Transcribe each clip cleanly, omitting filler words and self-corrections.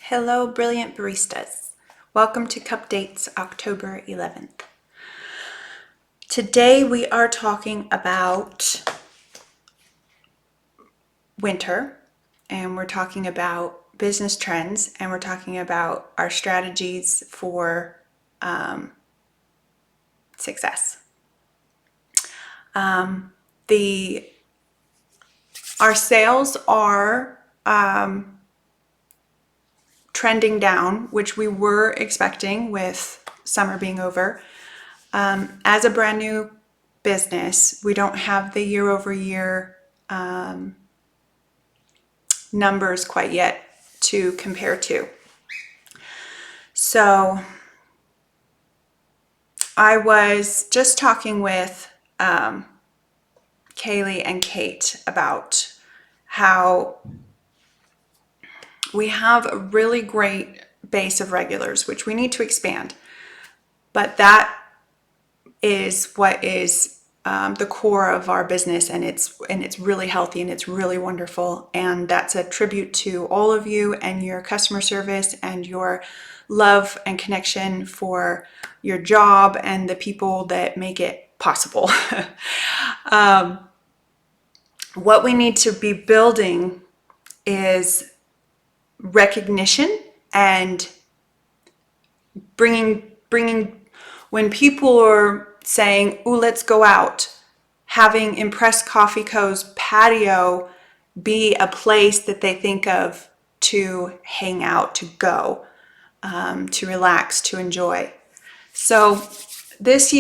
Hello, brilliant baristas. Welcome to Cupdate's October 11th. Today we are talking about winter, and we're talking about business trends, and we're talking about our strategies for success. Our sales are trending down, which we were expecting with summer being over. As a brand new business, we don't have the year-over-year numbers quite yet to compare to. So I was just talking with Kaylee and Kate about how we have a really great base of regulars, which we need to expand. But that is what is the core of our business, and it's really healthy and it's really wonderful. And that's a tribute to all of you and your customer service and your love and connection for your job and the people that make it possible. What we need to be building is recognition and bringing when people are saying, "Ooh, let's go out," having Impress Coffee Co.'s patio be a place that they think of to hang out, to go, to relax, to enjoy. So this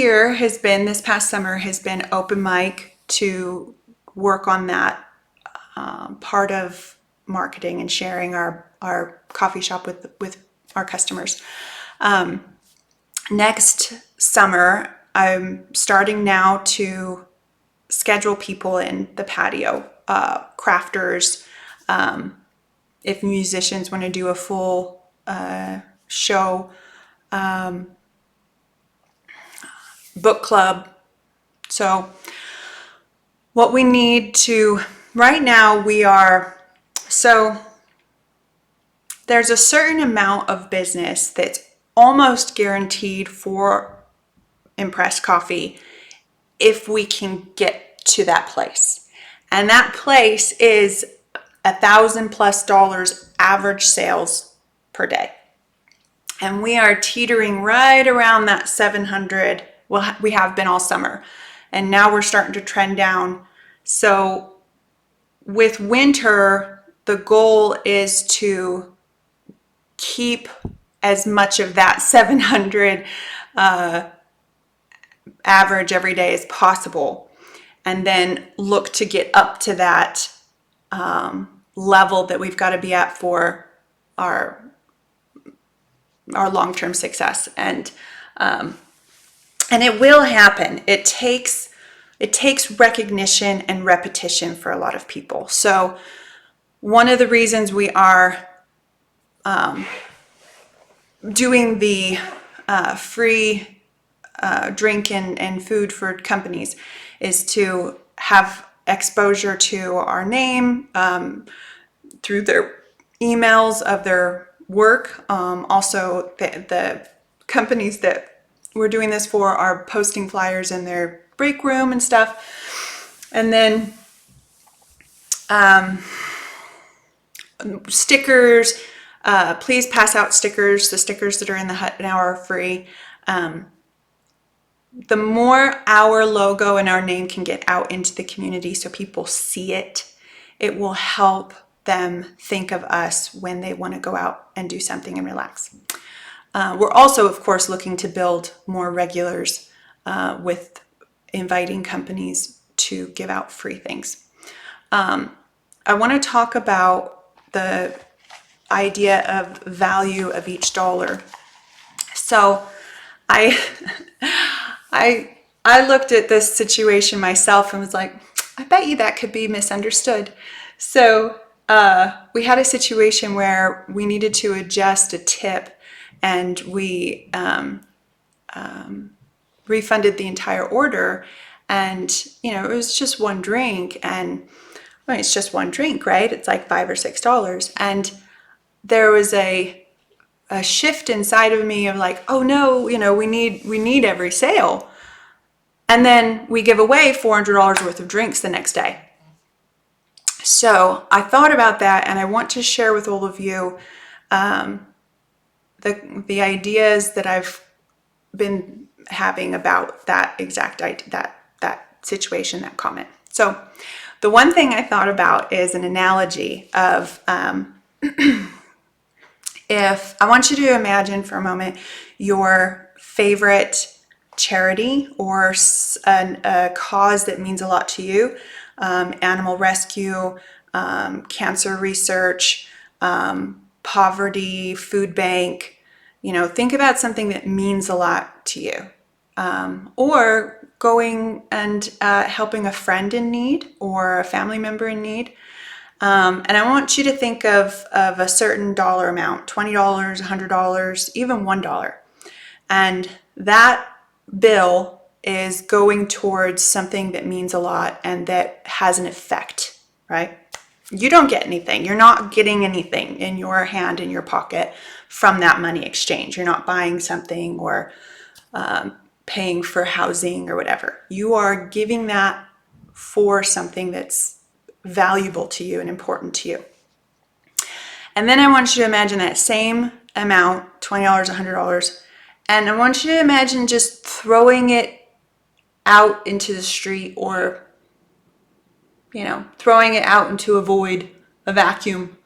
past summer has been open mic to work on that part of marketing and sharing our coffee shop with our customers. Next summer, I'm starting now to schedule people in the patio, crafters, if musicians want to do a full show, book club. So what we need to, right now there's a certain amount of business that's almost guaranteed for Impress Coffee if we can get to that place. And that place is $1,000+ average sales per day. And we are teetering right around that 700. Well, we have been all summer. And now we're starting to trend down. So with winter, the goal is to keep as much of that 700 average every day as possible, and then look to get up to that level that we've got to be at for our long-term success. And it will happen. It takes recognition and repetition for a lot of people. So one of the reasons we are doing the free drink and food for companies is to have exposure to our name through their emails of their work. Also, the companies that we're doing this for are posting flyers in their break room and stuff. And then stickers. Please pass out stickers. The stickers that are in the hut now are free. The more our logo and our name can get out into the community so people see it, it will help them think of us when they want to go out and do something and relax. We're also, of course, looking to build more regulars with inviting companies to give out free things. I want to talk about the idea of value of each dollar. So I looked at this situation myself and was like, I bet you that could be misunderstood. So we had a situation where we needed to adjust a tip, and we refunded the entire order. And it was just one drink, and it's just one drink, right? It's like $5 or $6. And there was a shift inside of me of like, oh no, you know, we need every sale. And then we give away $400 worth of drinks the next day. So I thought about that, and I want to share with all of you the ideas that I've been having about that exact idea, that situation, that comment. So the one thing I thought about is an analogy of if I want you to imagine for a moment your favorite charity or a cause that means a lot to you, animal rescue, cancer research, poverty, food bank. You know, think about something that means a lot to you. Or going and helping a friend in need or a family member in need. And I want you to think of a certain dollar amount, $20, $100, even $1. And that bill is going towards something that means a lot and that has an effect, right? You don't get anything. You're not getting anything in your hand, in your pocket from that money exchange. You're not buying something or paying for housing or whatever. You are giving that for something that's valuable to you and important to you. And then I want you to imagine that same amount, $20, $100, and I want you to imagine just throwing it out into the street, or, you know, throwing it out into a void, a vacuum,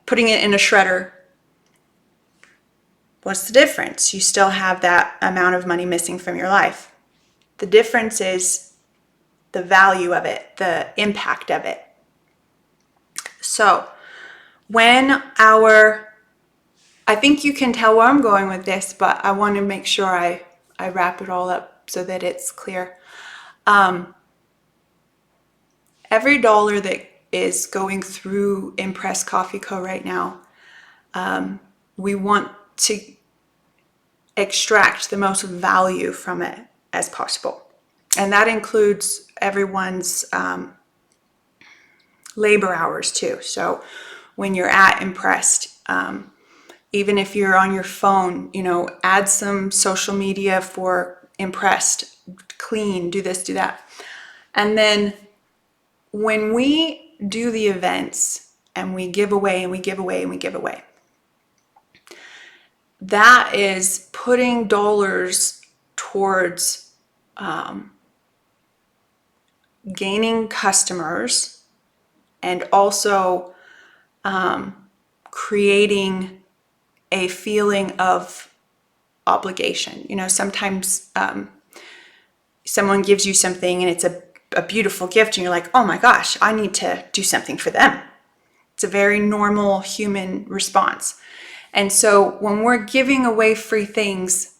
putting it in a shredder. What's the difference? You still have that amount of money missing from your life. The difference is the value of it, the impact of it. So I think you can tell where I'm going with this, but I want to make sure I wrap it all up so that it's clear. Every dollar that is going through Impress Coffee Co. right now, we want to extract the most value from it as possible. And that includes everyone's labor hours too. So when you're at Impressed, even if you're on your phone, you know, add some social media for Impressed, clean, do this, do that. And then when we do the events and we give away and we give away and we give away, that is putting dollars towards gaining customers and also creating a feeling of obligation. You know, sometimes someone gives you something and it's a beautiful gift and you're like, oh my gosh, I need to do something for them. It's a very normal human response. And so when we're giving away free things,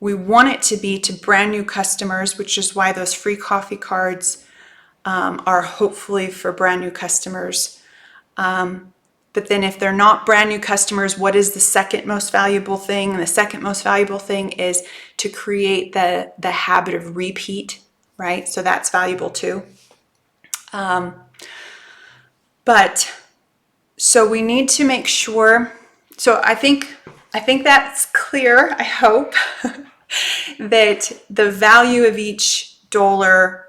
we want it to be to brand new customers, which is why those free coffee cards are hopefully for brand new customers. But then if they're not brand new customers, what is the second most valuable thing? And the second most valuable thing is to create the habit of repeat, right? So that's valuable too. But so we need to make sure, so I think that's clear, I hope, that the value of each dollar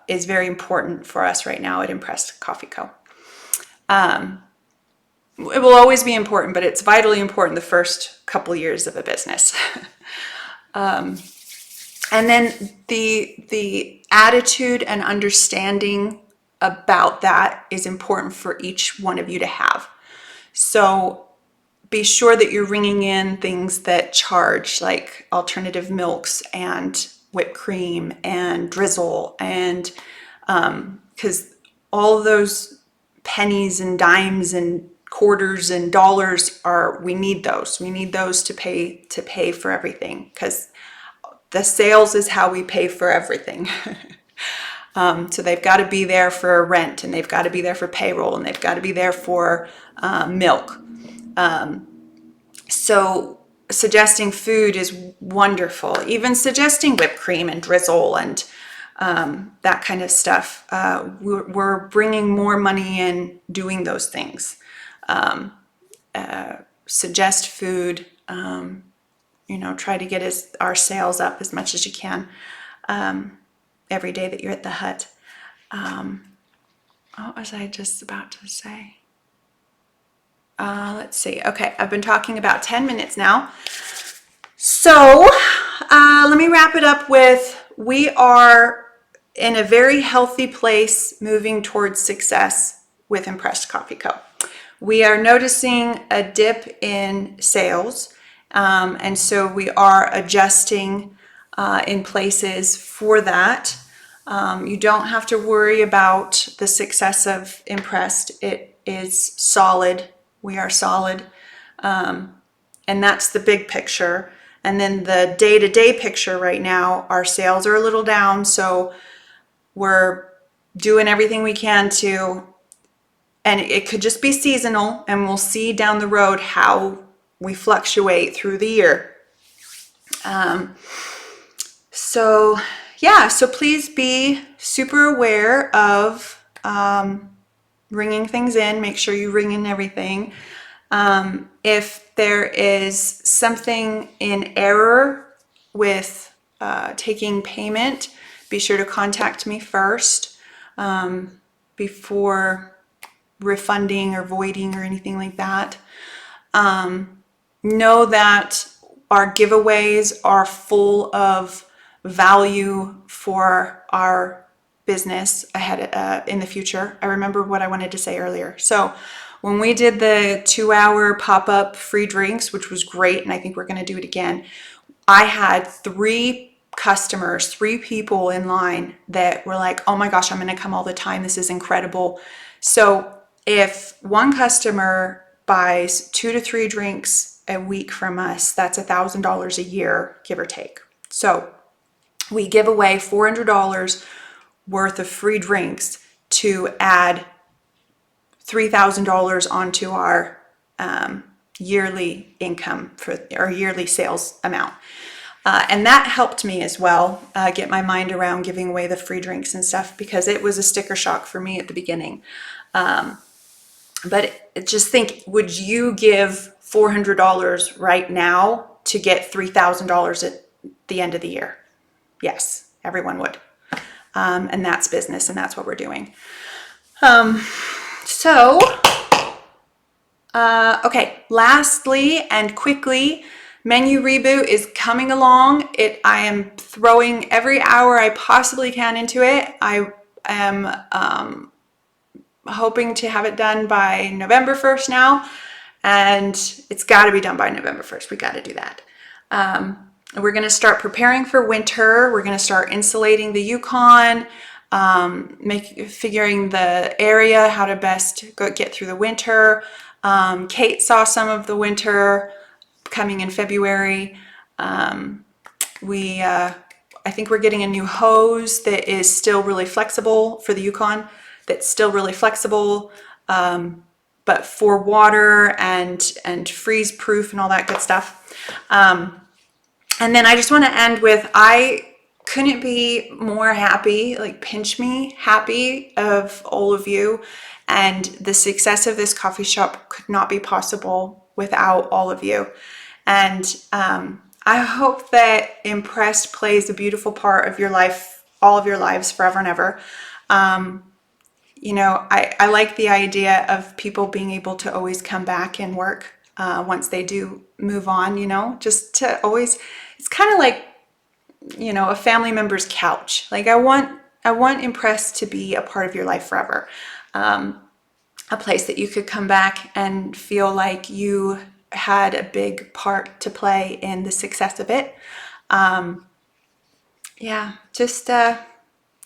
is very important for us right now at Impressed Coffee Co. It will always be important, but it's vitally important the first couple years of a business. And then the attitude and understanding about that is important for each one of you to have. So be sure that you're ringing in things that charge, like alternative milks and whipped cream and drizzle, and because all of those pennies and dimes and quarters and dollars we need those to pay for everything, because the sales is how we pay for everything. So they've got to be there for rent, and they've got to be there for payroll, and they've got to be there for milk. So suggesting food is wonderful. Even suggesting whipped cream and drizzle and that kind of stuff. We're bringing more money in doing those things. suggest food, you know, try to get our sales up as much as you can every day that you're at the hut. What was I just about to say? Let's see. Okay, I've been talking about 10 minutes now. So let me wrap it up with, we are in a very healthy place moving towards success with Impressed Coffee Co. We are noticing a dip in sales, and so we are adjusting in places for that. You don't have to worry about the success of Impressed. It is solid. We are solid. And that's the big picture. And then the day-to-day picture right now, our sales are a little down, so we're doing everything we can to, and it could just be seasonal, and we'll see down the road how we fluctuate through the year. So yeah, so please be super aware of ringing things in. Make sure you ring in everything. If there is something in error with taking payment, be sure to contact me first before refunding or voiding or anything like that. Know that our giveaways are full of value for our business ahead in the future. I remember what I wanted to say earlier. So when we did the 2-hour pop-up free drinks, which was great, and I think we're going to do it again, I had 3 customers, 3 people in line that were like, oh my gosh, I'm going to come all the time. This is incredible. So if one customer buys 2 to 3 drinks a week from us, that's $1,000 a year, give or take. So we give away $400 worth of free drinks to add $3,000 onto our yearly income for our yearly sales amount. And that helped me as well get my mind around giving away the free drinks and stuff, because it was a sticker shock for me at the beginning. But just think, would you give $400 right now to get $3,000 at the end of the year? Yes, everyone would. And that's business, and that's what we're doing. Okay, lastly and quickly, menu reboot is coming along. I am throwing every hour I possibly can into it. I am hoping to have it done by November 1st now, and it's got to be done by November 1st. We got to do that. We're going to start preparing for winter. We're going to start insulating the Yukon, figuring the area, how to best get through the winter. Kate saw some of the winter coming in February. I think we're getting a new hose that is still really flexible for the Yukon, that's still really flexible, but for water and freeze proof and all that good stuff. And then I just want to end with, I couldn't be more happy, like pinch me happy of all of you. And the success of this coffee shop could not be possible without all of you. And I hope that Impressed plays a beautiful part of your life, all of your lives, forever and ever. You know, I like the idea of people being able to always come back and work once they do move on, you know, just to always, it's kind of like, you know, a family member's couch. Like I want Impressed to be a part of your life forever. A place that you could come back and feel like you had a big part to play in the success of it. Yeah, just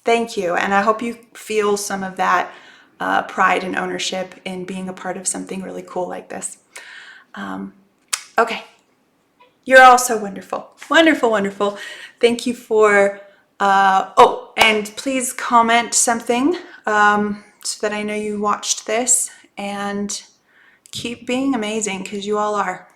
thank you. And I hope you feel some of that pride and ownership in being a part of something really cool like this. Okay. You're all so wonderful. Wonderful, wonderful. Thank you for, oh, and please comment something so that I know you watched this, and keep being amazing, because you all are.